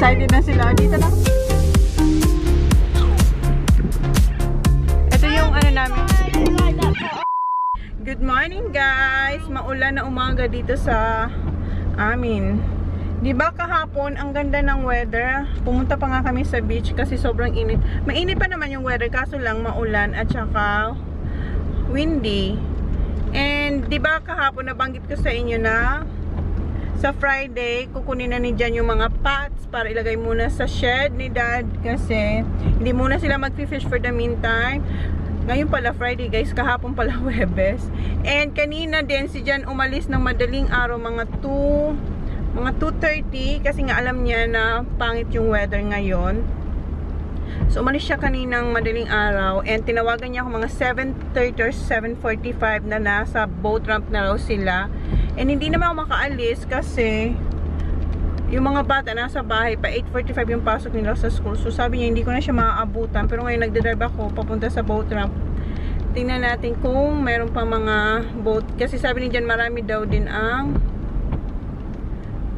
Excited na sila. Dito na. Ito yung ano namin. Good morning guys. Maulan na umaga dito sa amin. Di ba kahapon ang ganda ng weather? Pumunta pa nga kami sa beach kasi sobrang init. Mainit pa naman yung weather kaso lang maulan at saka windy. And di ba kahapon nabanggit ko sa inyo na sa Friday kukunin na ni Jan yung mga pots para ilagay muna sa shed ni Dad kasi hindi muna sila mag-fish for the meantime. Ngayon pala Friday guys, kahapon pala Huwebes. And kanina din si Jan umalis ng madaling araw mga 2:30 kasi nga alam niya na pangit yung weather ngayon. So umalis siya kaninang madaling araw and tinawagan niya ako mga 7:30 or 7:45 na nasa boat ramp na raw sila. And hindi naman ako makaalis kasi yung mga bata nasa bahay pa 8:45 yung pasok nila sa school. So sabi niya hindi ko na siya maaabutan. Pero ngayon nagdadrive ako papunta sa boat ramp. Tingnan natin kung meron pa mga boat. Kasi sabi ni Jan marami daw din ang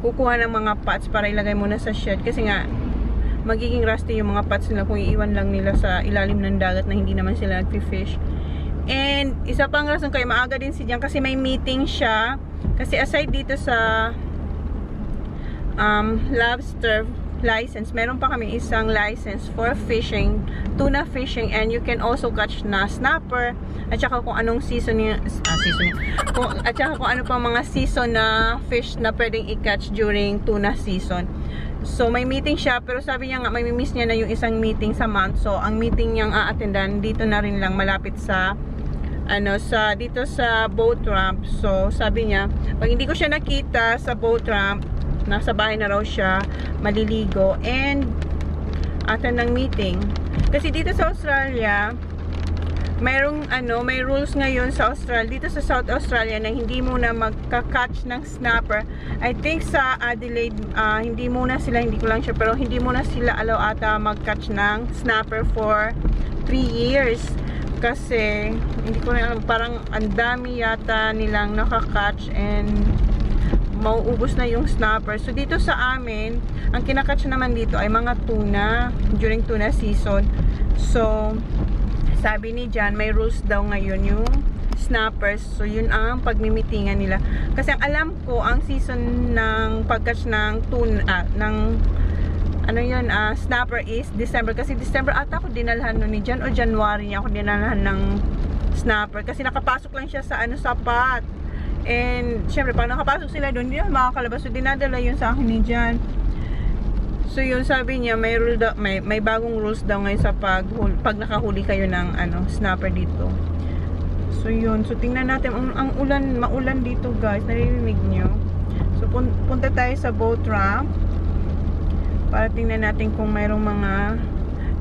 kukuha ng mga pots para ilagay muna sa shed. Kasi nga magiging rusty yung mga pots nila kung iiwan lang nila sa ilalim ng dagat na hindi naman sila nagfi-fish. And isa pang rason kaya maaga din si Jan kasi may meeting siya. Kasi aside dito sa lobster license, meron pa kami isang license for fishing, tuna fishing, and you can also catch na snapper at saka kung anong season at saka kung ano pang mga season na fish na pwedeng i-catch during tuna season. So may meeting siya pero sabi niya nga may miss niya na yung isang meeting sa month. So ang meeting niyang a-attendan dito na rin lang malapit sa dito sa boat ramp. So sabi niya pag hindi ko siya nakita sa boat ramp, nasa bahay na raw siya maliligo and attend ng meeting. Kasi dito sa Australia may rules ngayon sa Australia, dito sa South Australia na hindi muna magka-catch ng snapper. I think sa Adelaide hindi muna sila, hindi ko lang sure, pero hindi muna sila allow ata mag-catch ng snapper for 3 years. Kasi hindi ko na alam, parang ang dami yata nilang nakaka-catch and mauubos na yung snapper. So dito sa amin ang kinakatch naman dito ay mga tuna during tuna season. So sabi ni Jan may rules daw ngayon yung snappers. So yun ang pagmimitingan nila. Kasi ang alam ko ang season ng pagkatch ng tuna snapper is December. Kasi December ata ako dinalhan nun ni Jan o January niya ako dinalhan ng snapper. Kasi nakapasok lang siya sa sa pot. And syempre pag nakapasok sila doon hindi na makakalabas. So dinadala yun sa akin ni Jan. So yun sabi niya may bagong rules daw ngayon sa pag nakahuli kayo ng snapper dito. So yun, so tingnan natin ang maulan dito guys, naririnig nyo. So punta tayo sa boat ramp para tingnan natin kung mayroong mga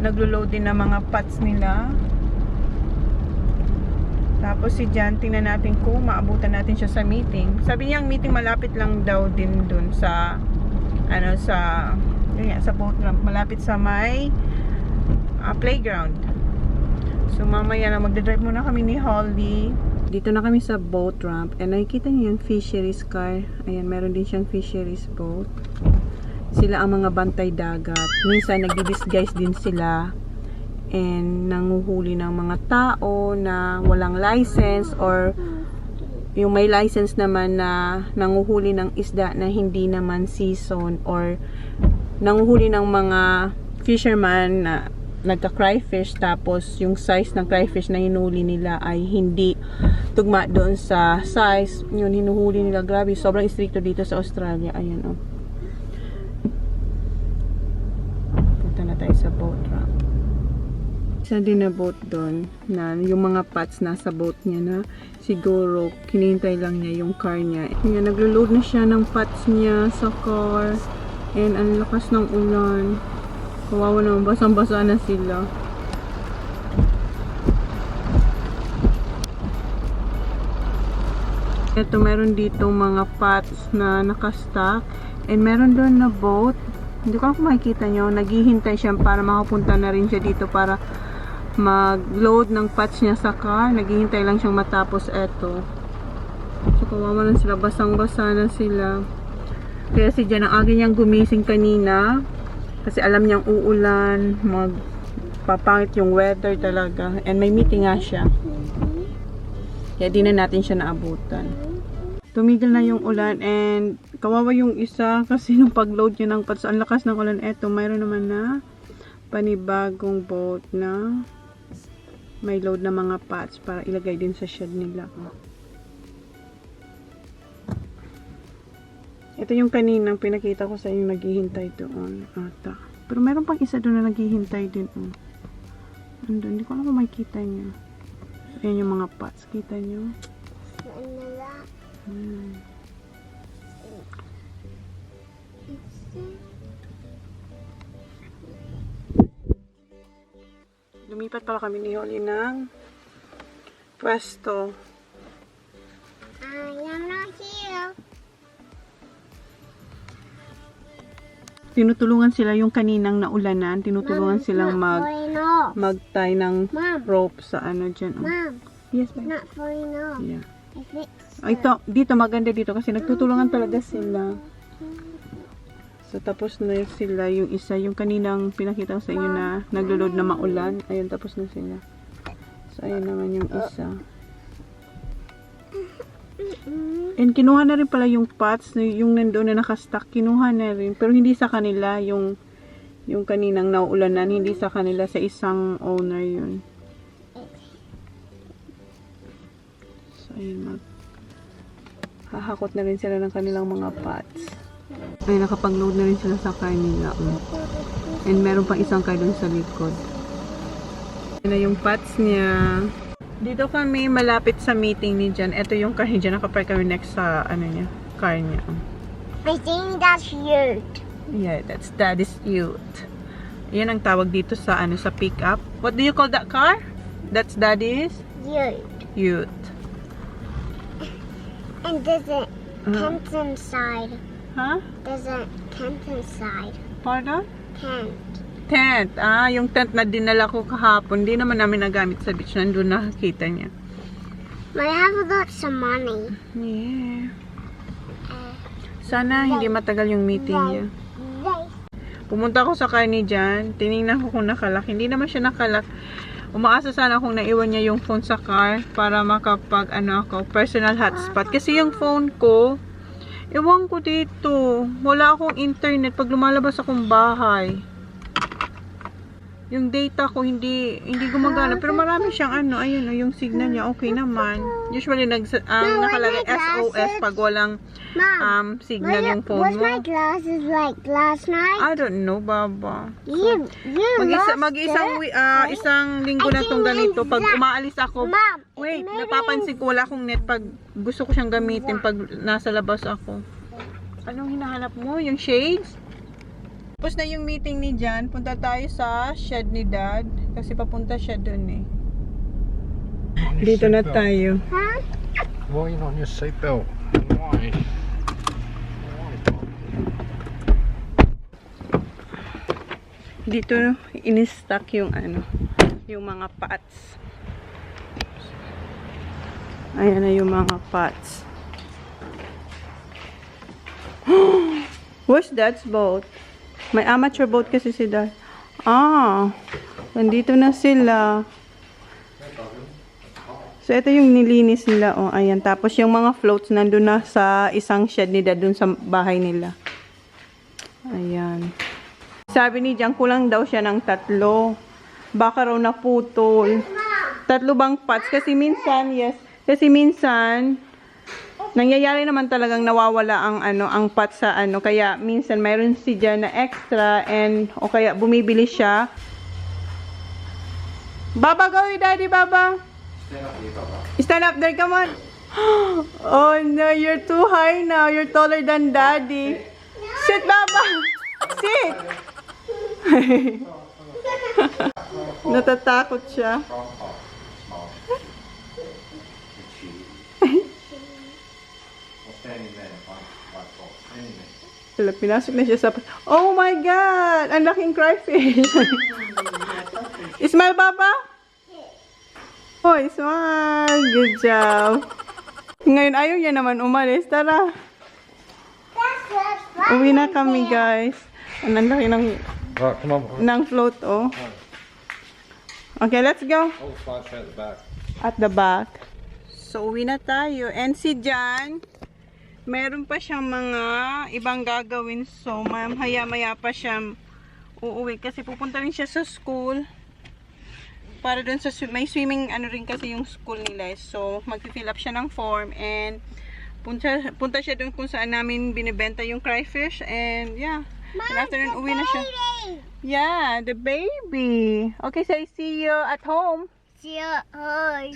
naglo-load din na mga pots nila. Tapos si Jan, tingnan natin kung maabutan natin siya sa meeting. Sabi niya ang meeting malapit lang daw din dun sa sa boat ramp, malapit sa may playground. So mamaya na magdadrive muna kami ni Holly. Dito na kami sa boat ramp and nakikita niyo yung fisheries car. Ayan, meron din siyang fisheries boat. Sila ang mga bantay dagat. Minsan nagdi-disguise din sila and nanguhuli ng mga tao na walang license or yung may license naman na nanguhuli ng isda na hindi naman season or nanguhuli ng mga fisherman na nagka-cryfish tapos yung size ng cryfish na hinuli nila ay hindi tugma doon sa size. Yun, hinuhuli nila. Grabe, sobrang stricto dito sa Australia. Ayan o. Punta na tayo sa boat ramp. Isa din na boat doon na yung mga pots nasa boat niya na siguro kinintay lang niya yung car niya. Ayan, naglo-load na siya ng pots niya sa car. And ang lakas ng ulan. Kawawa naman, basang-basa na sila. Ito, meron dito mga pots na nakastock. And meron doon na boat. Hindi ko kung makikita nyo. Naghihintay siya para makapunta na rin siya dito para mag-load ng pots niya sa car. Naghihintay lang siyang matapos eto. So, kawawa na sila. Basang-basa na sila. Kaya si Jan, ang aga niyang gumising kanina Kasi alam niyang uulan, magpapangit yung weather talaga. And may meeting nga siya. Kaya di na natin siya naabutan. Tumigil na yung ulan and kawawa yung isa kasi nung pag-load niya ng pads, ang lakas ng ulan. Eto, mayroon naman na panibagong boat na may load na mga pots para ilagay din sa shed nila. Ito yung kaninang pinakita ko sa inyo naghihintay doon ata. Pero meron pang isa doon na naghihintay din. Andun, hindi ko alam kung makikita nyo. Ayan yung mga pots. Kita nyo? Lumipat pala kami ni Holly ng pwesto. I am not here. Tinutulungan sila yung kaninang naulanan. Tinutulungan silang Mom, mag-tie ng Mom. rope sa ano dyan. Mom, Yes, it's babe. not falling off. Yeah. If it's Ito, dito maganda dito kasi nagtutulungan talaga sila. So tapos na sila yung isa, yung kaninang pinakita ko sa inyo na naglo-load na maulan. Ayun, tapos na sila. So ayun naman yung isa. And kinuha na rin pala yung pots, yung nandoon na nakastack, kinuha na rin. Pero hindi sa kanila, yung kaninang nauulanan, hindi sa kanila, sa isang owner yun. So ayun, hahakot na rin sila ng kanilang mga pots. Ay, nakapag-load na rin sila sa car nila. And meron pang isang car dun sa likod. Yan na yung pots niya. Dito kami malapit sa meeting ni Jan. Ito yung car ni Jan. Nakapark kami next sa ano niya, car niya. I think that's huge. Yeah, that's Daddy's Ute. Yan ang tawag dito sa ano, sa pickup. What do you call that car? That's Daddy's Huge. Ute. And there's a tent inside. Huh? There's a tent inside. Pardon? Tent. Tent. Ah, yung tent na dinala ko kahapon. Hindi naman namin nagamit sa beach. Nandun nakakita niya. I have lots of money. Yeah. Sana hindi matagal yung meeting niya. Pumunta ako sa car ni Jan. Tinignan ko kung nakalak. Hindi naman siya nakalak. Umaasa sana kung naiwan niya yung phone sa car para makapag personal hotspot. Kasi yung phone ko, ewan ko dito. Wala akong internet pag lumalabas akong bahay. Yung data ko hindi gumagana. Pero marami siyang ayun, yung signal niya okay naman. Usually nakalagay SOS pag walang signal yung phone Was my mo. glasses like last night? I don't know, Baba. You lost Isang linggo na tong ganito. Pag umaalis ako, Mom, wait, maybe napapansin ko wala akong net pag gusto ko siyang gamitin pag nasa labas ako. Anong hinahanap mo? Yung shades? Tapos na yung meeting ni Jan. Punta tayo sa shed ni Dad. Kasi papunta siya dun eh. Dito na tayo. Huh? Why are you not on your seatbelt? Why? Dito in-stock yung yung mga pots. Ayan na yung mga pots. Where's Dad's boat? May amateur boat kasi si Dad. Nandito na sila. So, ito yung nilinis nila. Ayan. Tapos, yung mga floats nandun na sa isang shed ni Dad dun sa bahay nila. Ayan. Sabi ni Jan, kulang daw siya ng 3. Baka raw naputol. 3 bang pots? Kasi minsan, nangyayari naman talagang nawawala ang pot sa kaya minsan mayroon si Jan na extra o kaya bumibili siya. Baba, go with Daddy, Baba. Stand up there, come on. Oh no, you're too high now. You're taller than Daddy. Sit, Baba. Sit. Natatakot siya. Pinasok na siya sa... Oh my God! Ang laking crawfish! Smile, Papa? Oh, smile! Good job! Ngayon, ayaw niya naman umalis. Tara! Uwi na kami, guys. Ang laki ng Right, come on. ng float, oh. Okay, let's go. Oh, flash out the back. At the back. So, uwi na tayo. And si Jan, meron pa siyang mga ibang gagawin. So, maya-maya pa siya uuwi. Kasi pupunta rin siya sa school. Para dun sa may swimming, ano rin kasi yung school nila. So, mag-fill up siya ng form. And, punta siya dun kung saan namin binibenta yung crayfish. And, yeah. And after nun, uwi na siya. Yeah, the baby. Okay, so I see you at home. See you. Hi.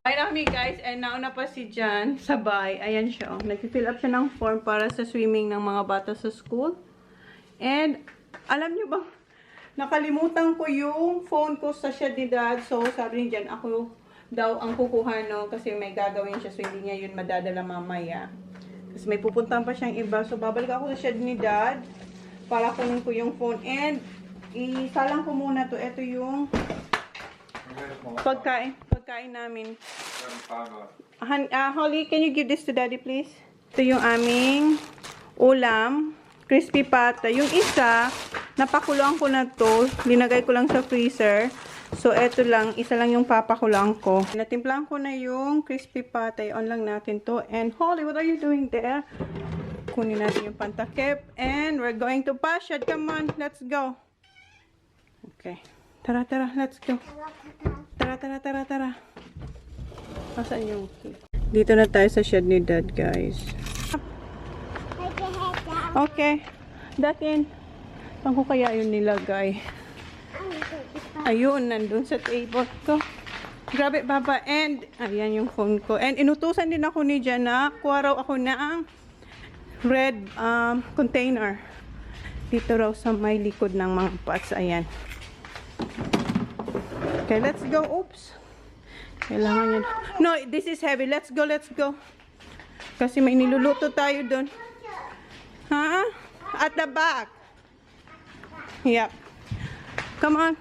Ay na kami guys, and nauna pa si Jan sabay. Ayan siya, oh. Nag-fill up siya ng form para sa swimming ng mga bata sa school. And, alam niyo ba, nakalimutan ko yung phone ko sa shed ni Dad. So, sabi ni Jan, ako daw ang kukuha, no, kasi may gagawin siya. So, hindi niya yun madadala mamaya. Kasi may pupuntahan pa siyang iba. So, babalik ako sa shed ni Dad para kunin ko yung phone. And, isalang ko muna to. Ito yung pagkain namin. Holly, can you give this to Daddy, please? Ito yung aming ulam. Crispy pata. Yung isa, napakuloan ko na to. Linagay ko lang sa freezer. So, eto lang. Isa lang yung papakuloan ko. Natimplahan ko na yung crispy pata. On lang natin to. And Holly, what are you doing there? Kunin natin yung pantakip. And we're going to Pashad. Come on, let's go. Okay. Tara, let's go. Tara. Asan yung key? Dito na tayo sa shed ni Dad, guys. Okay. Datin. Saan ko kaya yun nilagay? Ayun, nandun sa table ko. Grabe, Baba. And, ayan yung phone ko. And, inutusan din ako ni Jan na kuha raw ako na red container. Dito raw sa may likod ng mga pots. Ayan. Okay, let's go. Oops. Kailangan yan. No, this is heavy. Let's go. Kasi may niluluto tayo doon. Ha? At the back. Yep. Come on.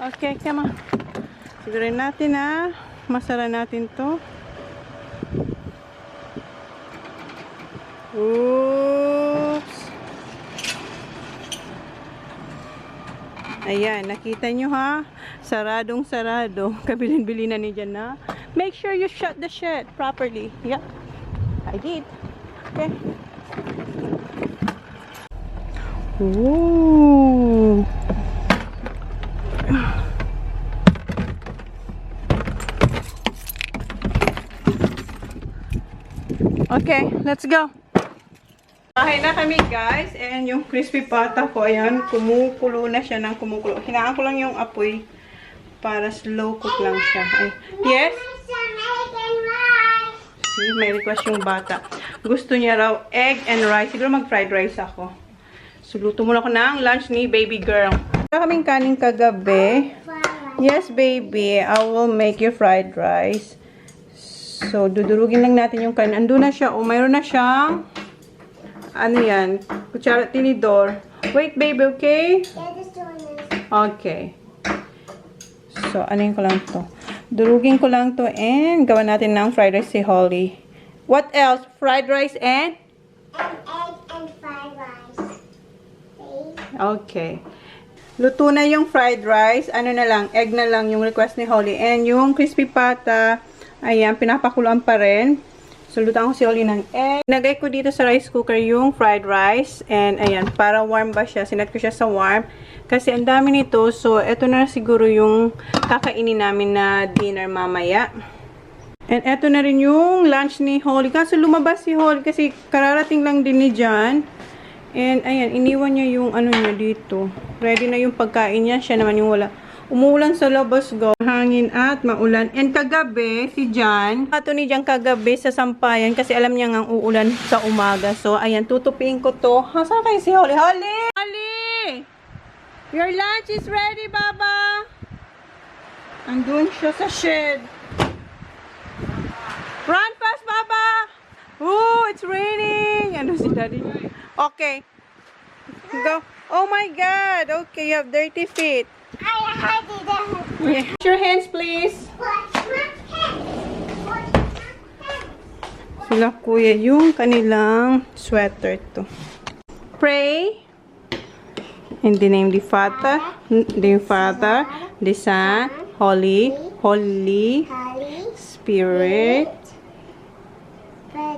Okay, come on. Sigurin natin na masara natin to. Oops. Ayan, nakita nyo ha? Saradong-sarado. Kabilin-bilin na ni Jan na. Make sure you shut the shed properly. Yep. I did. Okay. Ooh. Okay, let's go. Bahay na kami guys, and yung crispy pata ko, ayan, kumukulo na siya ng kumukulo. Hinaan ko lang yung apoy para slow cook lang siya. Ay, yes? See, may request yung bata. Gusto niya raw egg and rice. Siguro mag-fried rice ako. So, luto muna ako ng lunch ni baby girl. Wala kaming kanin kagabi. Yes, baby. I will make you fried rice. So, dudurugin lang natin yung kanin. Ando na siya. O, mayroon na siyang ano yan? Kutsara, tinidor. Wait, baby, okay? Okay. So, anuin ko lang to. Durugin ko lang to and gawa natin ng fried rice si Holly. What else? Fried rice and? And egg and fried rice. Please. Okay. Luto na yung fried rice. Ano na lang, egg na lang yung request ni Holly. And yung crispy pata, ayan, pinapakuluan pa rin. So, lutaan ko si Holly ng egg. Nagay ko dito sa rice cooker yung fried rice. And, ayan, para warm ba siya. Sinet ko siya sa warm. Kasi, ang dami nito. So, eto na siguro yung kakainin namin na dinner mamaya. And, eto na rin yung lunch ni Holly. Kaso, lumabas si Holly kasi kararating lang din ni Jan. And, ayan, iniwan niya yung ano niya dito. Ready na yung pagkain niya. Siya naman yung wala. Umuulan sa labas, go. Hangin at maulan. And kagabi, si Jan, ato ni Jan kagabi sa sampayan kasi alam niya nga uulan sa umaga. So, ayan, tutupiin ko to. Saan kayo si Holly? Holly! Holly! Your lunch is ready, Baba! Andun siya sa shed. Run fast, Baba! Oh, it's raining! Ano si Daddy? Okay. Go. Oh my God! Okay, you have dirty feet. I had it. Yeah. Wash your hands, please. Wash my hands. Sila kuya yung kanilang sweater to. Pray in the name of the Father, the Son, Holy Holy Spirit.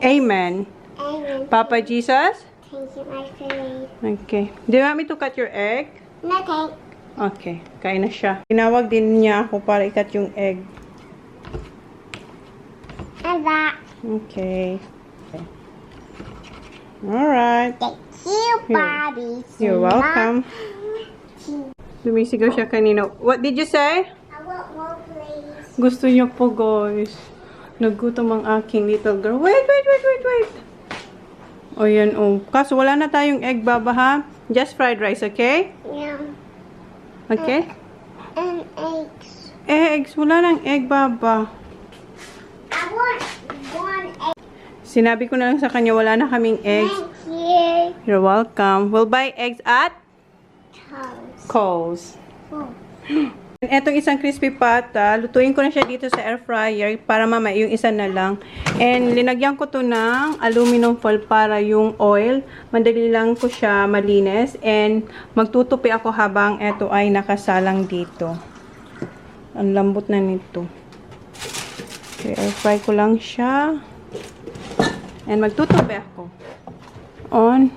Amen. Amen. Papa Jesus? Thank you, my faith. Okay. Do you want me to cut your egg? Nothing. Okay. Kain na siya. Tinawag din niya ako para ikat yung egg. And that. Okay. Alright. Thank you, Bobby. You're welcome. Lumisigaw siya kanina. What did you say? I want more, please. Gusto niya po, guys. Nagutom ang aking little girl. Wait. O yan, o. Kaso wala na tayong egg, Baba, ha? Just fried rice, okay? Yeah. Okay? And eggs. Eggs. Wala nang egg, Baba. I want one egg. Sinabi ko na lang sa kanya, wala na kaming eggs. Thank you. You're welcome. We'll buy eggs at Toast. Coles. Oh. Etong isang crispy pata, lutuin ko na siya dito sa air fryer para mamaya yung isa na lang. And linagyan ko to ng aluminum foil para yung oil, madali lang ko siya malinis. And magtutupi ako habang eto ay nakasalang dito. Ang lambot na nito. Okay, air fry ko lang siya. And magtutupi ako. On.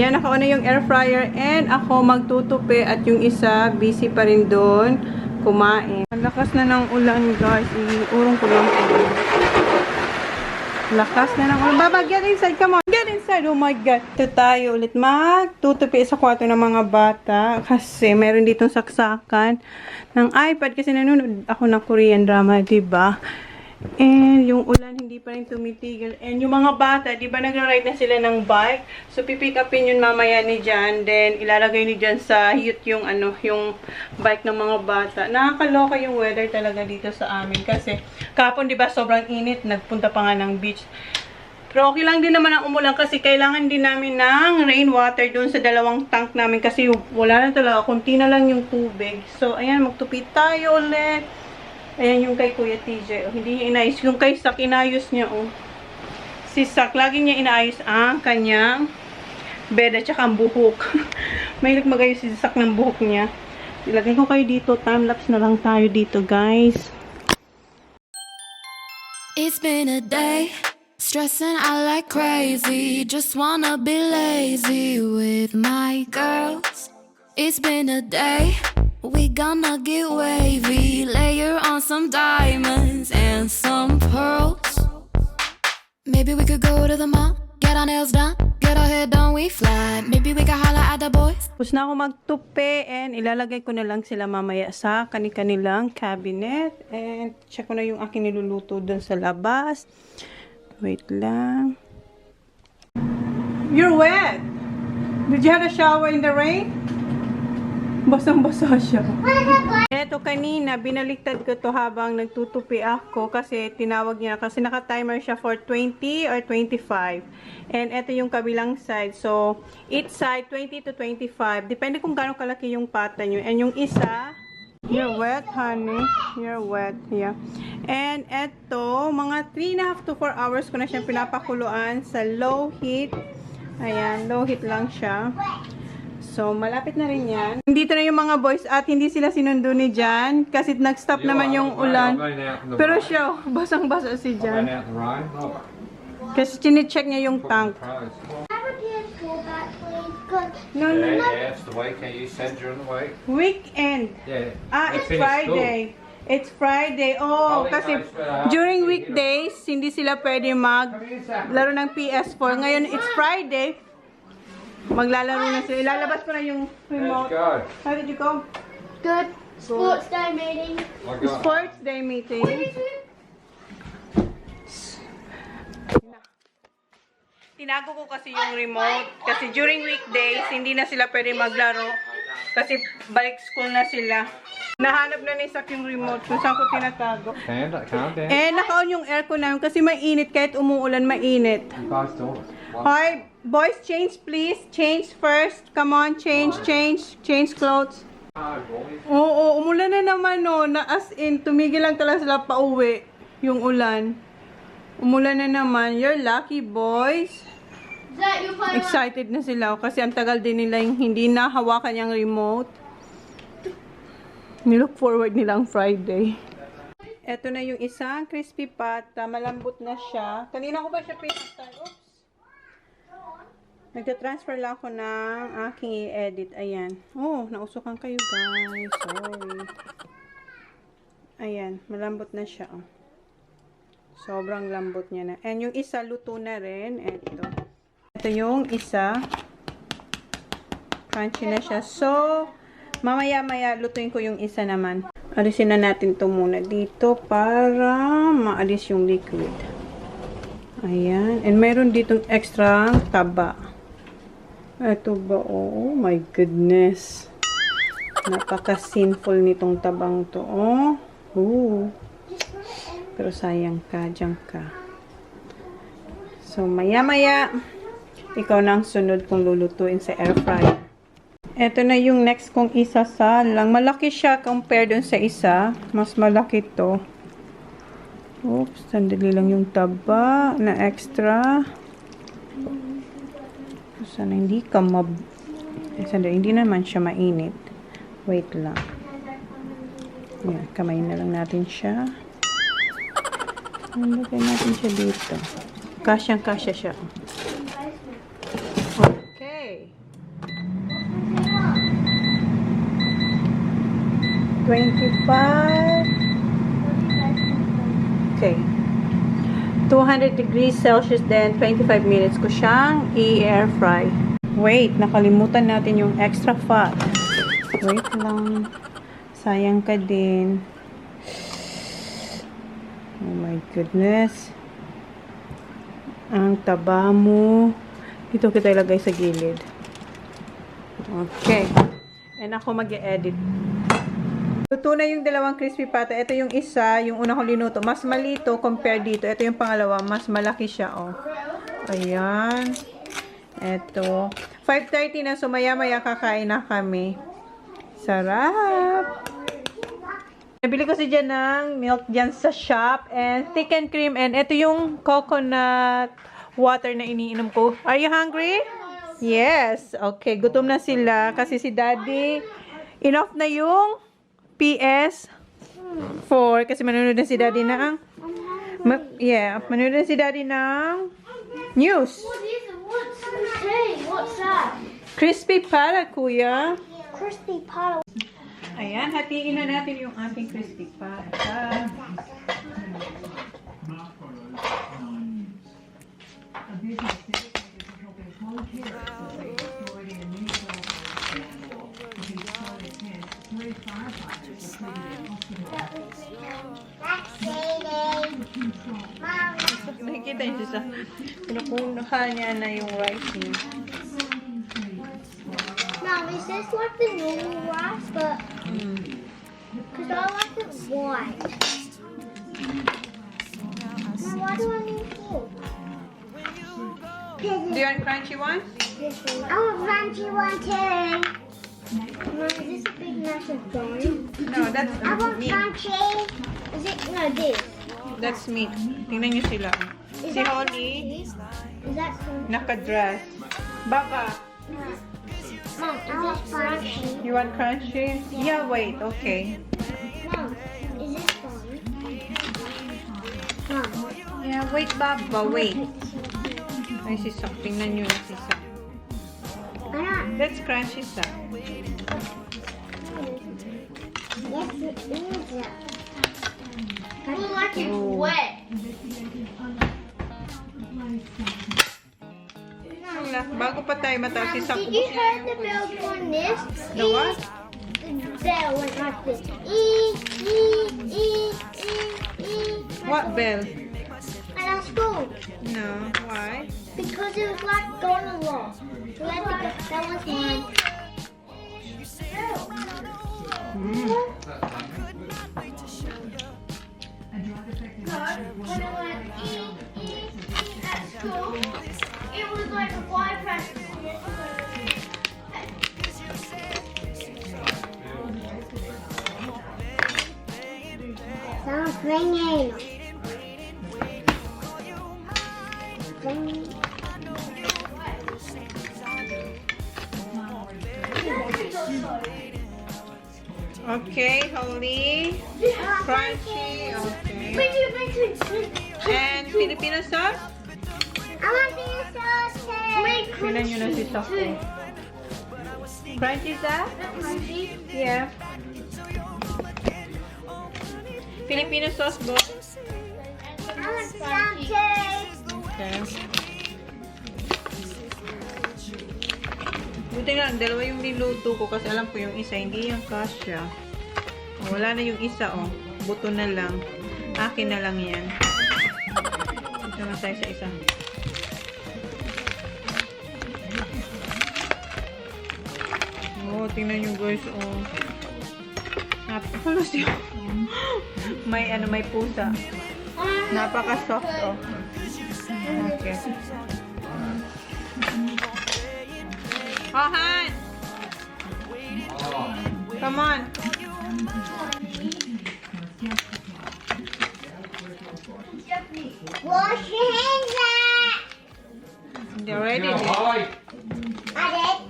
Yan, naka-on na yung air fryer and ako magtutupi at yung isa busy pa rin doon kumain. Ang lakas na ng ulan, guys. Iurong ko lang. Lakas na ng ulan. Baba, get inside. Come on. Get inside. Oh my God. Ito tayo ulit magtutupi sa kwarto ng mga bata kasi meron ditong saksakan ng iPad kasi nanonood ako ng Korean drama, diba? And yung ulan hindi pa rin tumitigil. And yung mga bata, di ba nagra-ride na sila ng bike? So pipick upin yun mamaya ni Jan. Then ilalagay ni Jan sa hiyot yung yung bike ng mga bata. Nakakaloka yung weather talaga dito sa amin. Kasi kapon di ba sobrang init. Nagpunta pa nga ng beach. Pero okay lang din naman ang umulan kasi kailangan din namin ng rainwater doon sa dalawang tank namin. Kasi wala na talaga. Kunti na lang yung tubig. So ayan, magtupit tayo ulit. Ayan yung kay Kuya TJ. Hindi niya inayos. Yung kay Sak, inayos niya. Si Sak, lagi niya inayos ang kanyang bed at saka ang buhok. Mahilig magayos si Sak ng buhok niya. Ilagay ko kayo dito. Time-lapse na lang tayo dito, guys. It's been a day, stressing out like crazy. Just wanna be lazy with my girls. It's been a day. We gonna get wavy, layer on some diamonds and some pearls. Maybe we could go to the mall, get our nails done, get our hair done, we fly. Maybe we could holla at the boys. Tapos na ako magtupi and ilalagay ko na lang sila mamaya sa kanilang cabinet. And check ko na yung aking niluluto dun sa labas. Wait lang. You're wet! Did you have a shower in the rain? Basang-basa siya. Eto kanina, binaliktad ko to habang nagtutupi ako kasi tinawag niya kasi naka-timer siya for 20 or 25. And eto yung kabilang side. So, each side 20 to 25. Depende kung gaano kalaki yung pata nyo. And yung isa, you're wet, honey. You're wet, yeah. And eto, mga 3.5 to 4 hours ko na siyang pinapakuluan sa low heat. Ayan, low heat lang siya. So, malapit na rin yan. Dito na yung mga boys at hindi sila sinundo ni Jan kasi nag-stop naman yung ulan. Pero siya, basang-basa si Jan. Kasi chine-check niya yung tank. No. Yeah, it's the weekend. You said during the week. Weekend. Yeah. It's Friday. It's Friday. Oh, kasi during weekdays, hindi sila pwede maglaro ng PS4. Ngayon, it's Friday. Maglalaro na sila. Ilalabas ko na yung remote. Let's go. How did you go? Good. Sports day meeting. Sports day meeting. Tinago ko kasi yung remote. Kasi during weekdays, hindi na sila pwede maglaro. Kasi balik school na sila. Nahanap na ni Sak yung remote kung saan ko tinatago. Calm down. Naka-on yung aircon namin kasi mainit. Kahit umuulan, mainit. You guys do it. Hi, boys, change please. Change first. Come on, change. Change clothes. Oo, umulan na naman no. Na as in, tumigil lang talaga sila pauwi. Yung ulan. Umulan na naman. You're lucky, boys. Excited na sila kasi ang tagal din nila yung hindi nahawakan yung remote. Nilook forward nila ang Friday. Ito na yung isang crispy pata. Malambot na siya. Kanina ko ba siya pinatay? Oops. Nagta-transfer lang ako ng aking i-edit. Ayan. Oh, nausukan kayo guys. Sorry. Ayan. Malambot na siya. Oh. Sobrang lambot niya na. And yung isa, luto na rin. Ito yung isa. Crunchy na siya. So, mamaya-maya, lutuin ko yung isa naman. Alisin na natin to muna dito para maalis yung liquid. Ayan. And mayroon ditong extra taba. Ito ba? Oh my goodness. Napaka-sinful nitong tabang to. Oh. Ooh. Pero sayang ka. Diyan ka. So, maya-maya, ikaw na ang sunod kung lulutuin sa air fryer. Ito na yung next kong isasalang. Malaki siya compare dun sa isa. Mas malaki to. Oops, sandali lang yung taba na extra. Sana hindi ka sandali, hindi naman siya mainit. Wait lang. Yan, kamay na lang natin siya. Lagay natin siya dito. Kasyang-kasya siya. Okay. 25. Okay. 200 degrees Celsius then 25 minutes ko siyang i-air fry. Wait, nakalimutan natin yung extra fat. Wait lang. Sayang ka din. Oh my goodness. Ang taba mo. Dito kita ilagay sa gilid. Okay. And ako mag-e-edit. Luto na yung dalawang crispy pata. Ito yung isa, yung una kong linuto. Mas malito compare dito. Ito yung pangalawa. Mas malaki siya, oh. Ayan. Ito. 5:30 na. So, maya-maya kakain na kami. Sarap! Nabili ko si dyan ng milk dyan sa shop. And thick and cream. And ito yung coconut water na iniinom ko. Are you hungry? Yes. Okay. Gutom na sila. Kasi si Daddy, enough na yung PS4 kasi manonood na si Daddy ng manonood na si Daddy ng news. What's that? Crispy pata, kuya. Crispy pata. Ayan, hatiin na natin yung ating crispy pata. Nakikita niyo siya. Pinukuha niya na yung rice niya. Mom, is this like the normal rice? But because I like it white. Mom, why do I need two? Do you want crunchy one? I want crunchy one too. Mom, is this a big massive bone? No, that's I want meat. crunchy. Is it no this? That's meat. Tingnan niyo sila. Is Si that Holly, crunchy? Is that crunchy? naka-dress. Baba, Mom, is this crunchy? you want crunchy? Yeah, wait, okay. Mom, is this fun? Mom, Yeah, wait, Baba, wait. Ay, si Sak. Tingnan niyo na si Sak. I don't. That's crunchy, Sak. Yes, it is. I feel like it's Oh. wet. Wala, bago pa tayo mataas si Sak. Did you hear the bell doing this? The what? The bell went like this. What bell? At our school. No, why? Because it was like going along. So let me go. That was mine. No, when I went at school, it was like a fly practice. Sounds ringing. Okay, Holly. Crunchy. Okay. And Filipino sauce? I want the sausage. Tingnan nyo na si Sako. Crunchy is that? Yeah. Filipino sauce, bo. I want sausage. Okay. Buti lang, dalawa yung niluto ko kasi alam ko yung isa, hindi yung kasya. Oh, wala na yung isa, oh. Buto na lang. Akin na lang yan. Ito na tayo sa isa. Oh, tingnan nyo guys, oh. Napakalas yun. May pusa. Napaka-soft, oh. Okay. Oh, Han! Come on. Wash your hands up. They're ready. No, Holly. Got it?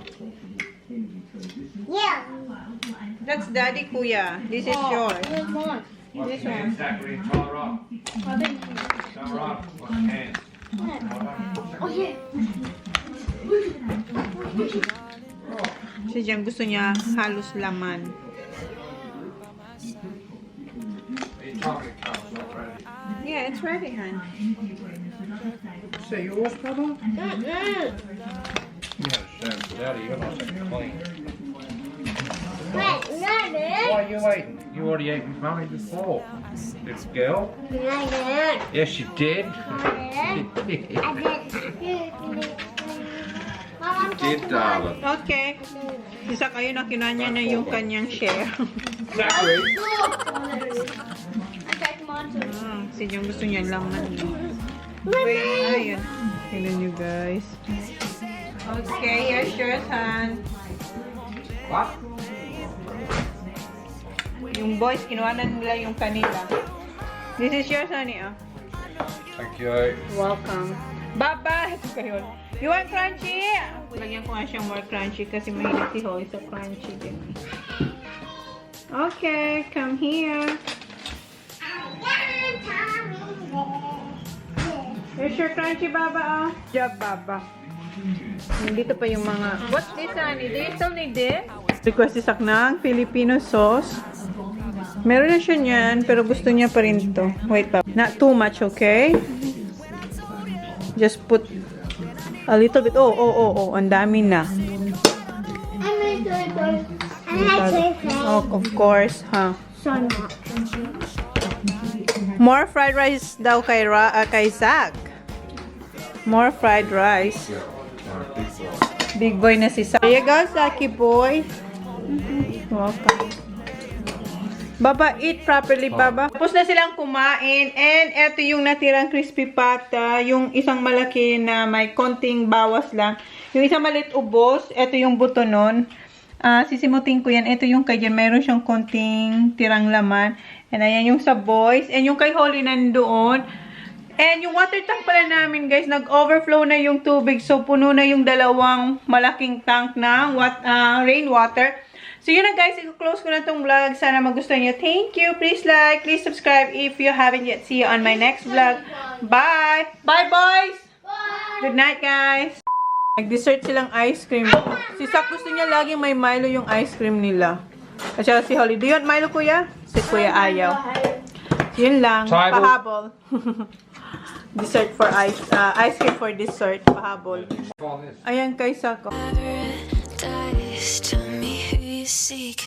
Yeah. That's Daddy, Kuya. This is yours. Wash This your one. hands, Zachary. Cover up. Cover up. Wash your hands. Si Jan gusto niya halos laman. Your chocolate cup's not ready. Yeah, it's ready, Han. Is that yours, brother? You had a chance without it. You're not second clean. Wait, not it. Why are you waiting? You already ate with Mummy before. This girl. Not it. Yes, you did. I Did, darling. Okay. Isa kayo na kinanya na yung kanyang share. Zachary. Si Jan gusto niya laman. Wait, ayun. Tingnan nyo guys. Okay, here's yours, Han. What? Yung boys, kinuhanan nila yung kanila. This is yours, honey, ah. Thank you. Welcome. Bye-bye! Ito kayo. You want crunchy? Lagyan ko nga siyang more crunchy kasi mahilig si Hoy sa crunchy din. Okay, come here. Here's your crunchy, Baba, oh. Good job, Baba. Dito pa yung mga... What's this, honey? Do you still need this? Request si Saknang, Filipino sauce. Meron na siya niyan, pero gusto niya pa rin to. Wait, Baba. Not too much, okay? Just put a little bit. Oh, ang dami na. Oh, of course, huh? More fried rice daw kay Zach. More fried rice. Big boy na si Zach. There you go, Zaki boy. Welcome. Baba, eat properly, Baba. Tapos na silang kumain. And eto yung natirang crispy pata. Yung isang malaki na may konting bawas lang. Yung isang maliit ubos. Eto yung buto nun. Sisimutin ko yan. Ito yung kay Jen. Mayroon siyang konting tirang laman. And ayan yung sa boys. And yung kay Holly nandoon. And yung water tank pala namin, guys, nag-overflow na yung tubig. So, puno na yung dalawang malaking tank na rainwater. So, yun na, guys. I-close ko na tong vlog. Sana magustuhan nyo. Thank you. Please like, please subscribe if you haven't yet. See you on my next vlog. Bye! Bye, boys! Bye. Good night, guys! Nag-dessert silang ice cream. Si Sak gusto niya laging may Milo yung ice cream nila. At saka si Holly. Do you want Milo, kuya? Si kuya ayaw. Yun lang. Tribal. Pahabol. Dessert for ice cream for dessert. Pahabol. Ayan kay Sak. Paradise, tell me who you seek.